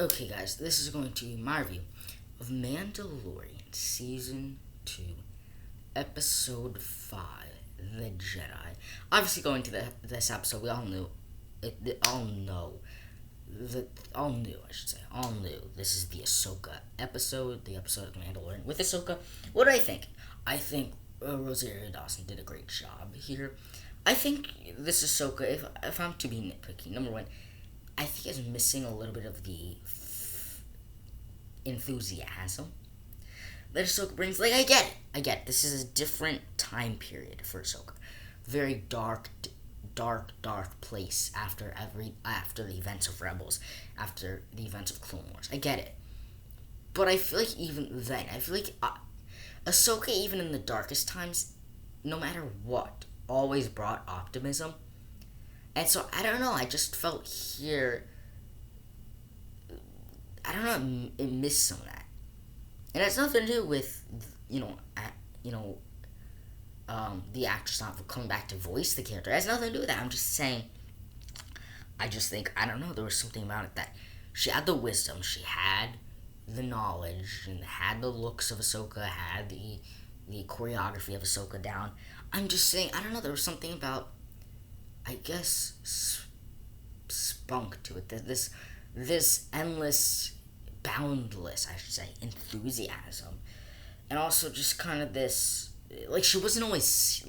Okay, guys, this is going to be my review of Mandalorian Season 2, Episode 5, The Jedi. Obviously, going to this episode, we all knew, all knew, I should say, all knew this is the Ahsoka episode, the episode of Mandalorian with Ahsoka. What do I think? I think Rosario Dawson did a great job here. I think this Ahsoka, if I'm to be nitpicky, number one, I think it's missing a little bit of the enthusiasm that Ahsoka brings. Like, I get it. This is a different time period for Ahsoka. Very dark place after the events of Rebels, after the events of Clone Wars. I get it. But I feel like even then, Ahsoka, even in the darkest times, no matter what, always brought optimism. And so, I don't know, I just felt here, I don't know, it missed some of that. And it has nothing to do with, the actress not coming back to voice the character. It has nothing to do with that. I'm just saying, I just think, I don't know, there was something about it that she had the wisdom, she had the knowledge, and had the looks of Ahsoka, had the choreography of Ahsoka down. I'm just saying, I don't know, there was something about, I guess, spunk to it. This endless, boundless, I should say, enthusiasm. And also just kind of this, like, she wasn't always,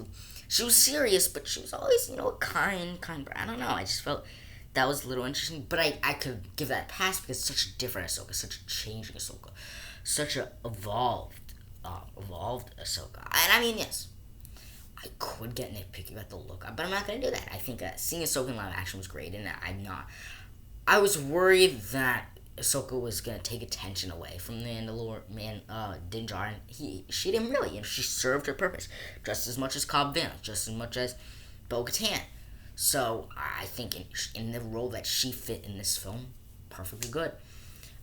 she was serious, but she was always, kind, I don't know, I just felt that was a little interesting, but I could give that a pass because it's such a different Ahsoka, such a changing Ahsoka, such a evolved Ahsoka. And I mean, yes, I could get nitpicky about the look, but I'm not going to do that. I think seeing Ahsoka in live action was great, and I'm not. I was worried that Ahsoka was going to take attention away from the Mandalorian, Din Djarin. She didn't really, she served her purpose just as much as Cobb Vanth, just as much as Bo-Katan. So I think in the role that she fit in this film, perfectly good.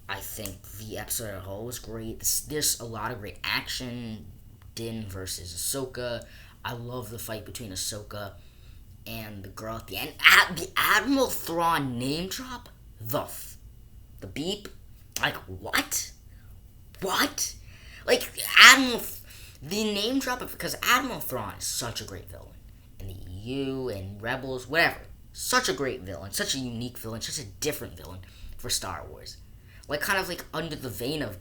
I think the episode as a whole was great. There's a lot of great action. Din versus Ahsoka. I love the fight between Ahsoka and the girl at the end. The Admiral Thrawn name drop. The beep. Like, what? What? Like, the name drop it because Admiral Thrawn is such a great villain. In the EU and Rebels, whatever. Such a great villain. Such a unique villain. Such a different villain for Star Wars. Like, kind of like under the vein of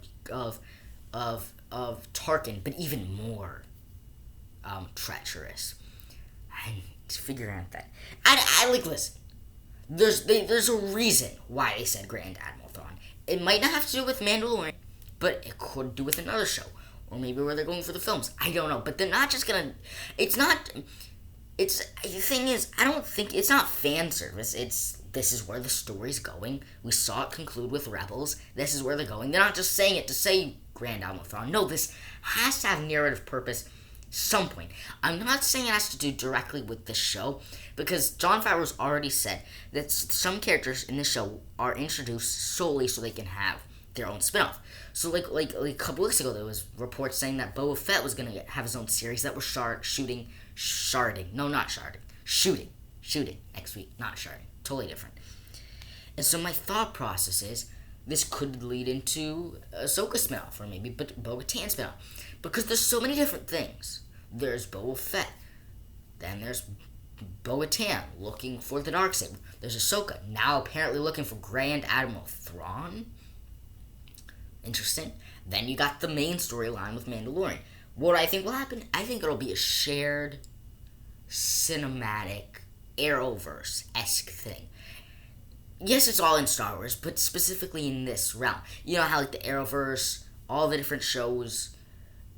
Tarkin, but even more treacherous. I figure out that. I like, listen. There's a reason why they said Grand Admiral Thrawn. It might not have to do with Mandalorian, but it could do with another show, or maybe where they're going for the films. I don't know, but they're not just gonna. The thing is, I don't think it's not fan service. This is where the story's going. We saw it conclude with Rebels. This is where they're going. They're not just saying it to say Grand Admiral Thrawn. No, this has to have narrative purpose. Some point. I'm not saying it has to do directly with this show, because Jon Favreau's already said that some characters in this show are introduced solely so they can have their own spin-off. So like a couple weeks ago, there was reports saying that Boba Fett was gonna have his own series that was shooting next week, not sharding, totally different. And so my thought process is, this could lead into Ahsoka spinoff, or maybe Bo-Katan spinoff, because there's so many different things. There's Boba Fett, then there's Bo-Katan looking for the Darksaber. There's Ahsoka now apparently looking for Grand Admiral Thrawn. Interesting. Then you got the main storyline with Mandalorian. What I think will happen? I think it'll be a shared cinematic Arrowverse-esque thing. Yes, it's all in Star Wars, but specifically in this realm. You know how, like, the Arrowverse, all the different shows,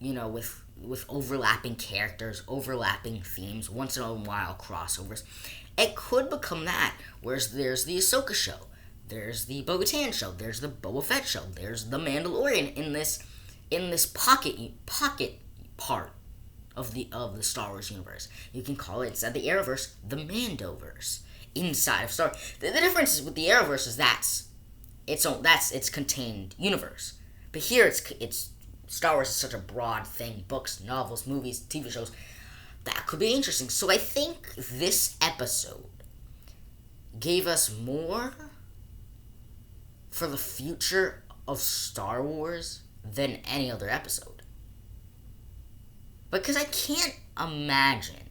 with overlapping characters, overlapping themes, once in a while crossovers. It could become that, whereas there's the Ahsoka show, there's the Bo-Katan show, there's the Boba Fett show, there's the Mandalorian in this pocket part of the Star Wars universe. You can call it, instead of the Arrowverse, the Mandoverse. Inside of Star Wars. The difference is with the Arrowverse is that's its contained universe. But here it's Star Wars is such a broad thing. Books, novels, movies, TV shows. That could be interesting. So I think this episode gave us more for the future of Star Wars than any other episode. Because I can't imagine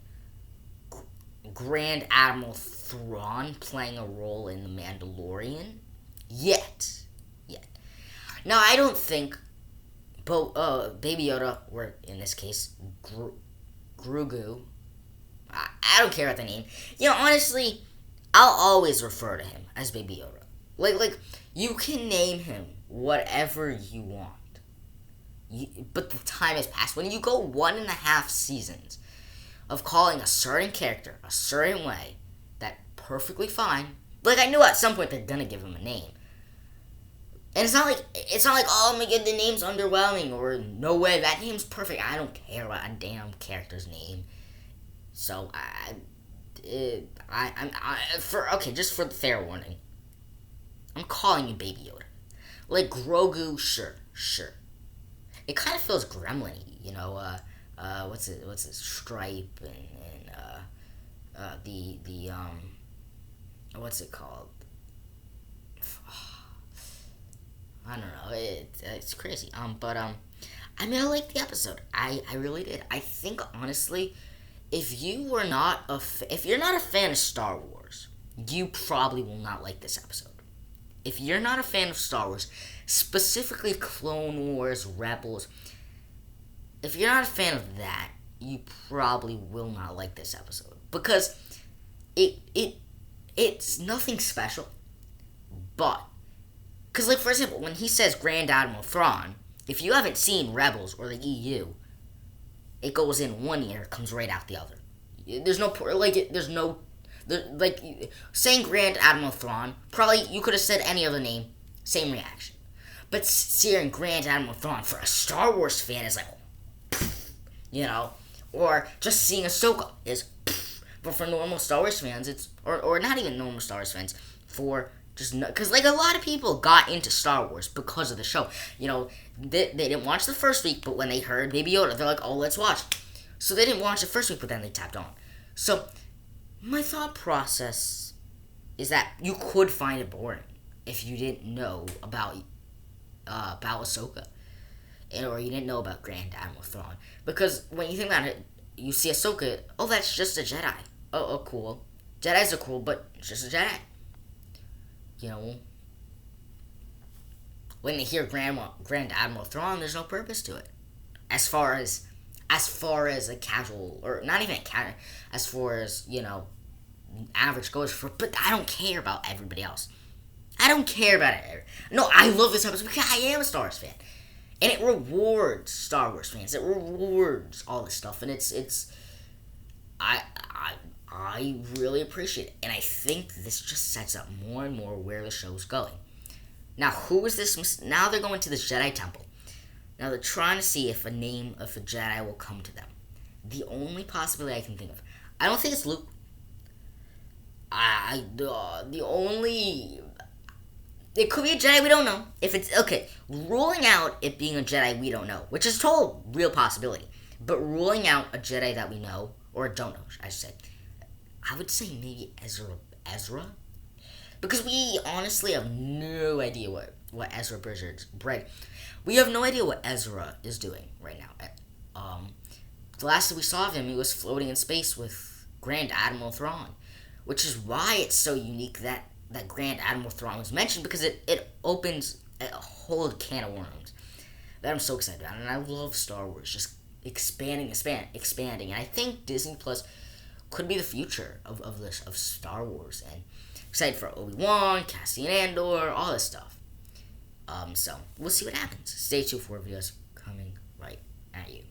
Grand Admiral Thrawn playing a role in The Mandalorian yet. Now, I don't think Baby Yoda, or in this case, Grogu, I don't care about the name. Honestly, I'll always refer to him as Baby Yoda. Like you can name him whatever you want. But the time has passed. When you go 1.5 seasons of calling a certain character a certain way, that's perfectly fine. Like, I knew at some point they're gonna give him a name. And it's not like, oh my god, the name's underwhelming, or no way, that name's perfect. I don't care about a damn character's name. So, just for the fair warning, I'm calling you Baby Yoda. Like, Grogu, sure. It kind of feels gremlin-y, what's it, Stripe, and the what's it called? I don't know. It's crazy. I like the episode. I really did. I think, honestly, if you're not a fan of Star Wars, you probably will not like this episode. If you're not a fan of Star Wars, specifically Clone Wars, Rebels, if you're not a fan of that, you probably will not like this episode, because it's nothing special. But because, like, for example, when he says Grand Admiral Thrawn, if you haven't seen Rebels or the EU, it goes in one ear, comes right out the other. Saying Grand Admiral Thrawn, probably you could have said any other name, same reaction. But seeing Grand Admiral Thrawn for a Star Wars fan is like, or just seeing Ahsoka is, but for normal Star Wars fans, it's, or not even normal Star Wars fans, because, like, a lot of people got into Star Wars because of the show. They didn't watch the first week, but when they heard Baby Yoda, they're like, oh, let's watch. So they didn't watch the first week, but then they tapped on. So my thought process is that you could find it boring if you didn't know about Ahsoka, or you didn't know about Grand Admiral Thrawn. Because when you think about it, you see Ahsoka, oh, that's just a Jedi. Oh, cool. Jedis are cool, but it's just a Jedi. When they hear Grand Admiral Thrawn, there's no purpose to it. As far as a casual, or not even a casual, as far as, average goes for, but I don't care about everybody else. I don't care about it. No, I love this episode because I am a Star Wars fan. And it rewards Star Wars fans. It rewards all this stuff. And I really appreciate it. And I think this just sets up more and more where the show's going. Now, who is this? Now they're going to this Jedi temple. Now they're trying to see if a name of a Jedi will come to them. The only possibility I can think of, I don't think it's Luke. It could be a Jedi we don't know. If it's, okay, ruling out it being a Jedi we don't know, which is a total real possibility, but ruling out a Jedi that we know, or don't know, I should say, I would say maybe Ezra? Because we honestly have no idea what Ezra Bridger's, right? We have no idea what Ezra is doing right now. The last that we saw of him, he was floating in space with Grand Admiral Thrawn, which is why it's so unique that Grand Admiral Thrawn was mentioned, because it opens a whole can of worms that I'm so excited about. And I love Star Wars, just expanding. And I think Disney Plus could be the future of Star Wars. And excited for Obi-Wan, Cassian Andor, all this stuff. So we'll see what happens. Stay tuned for videos coming right at you.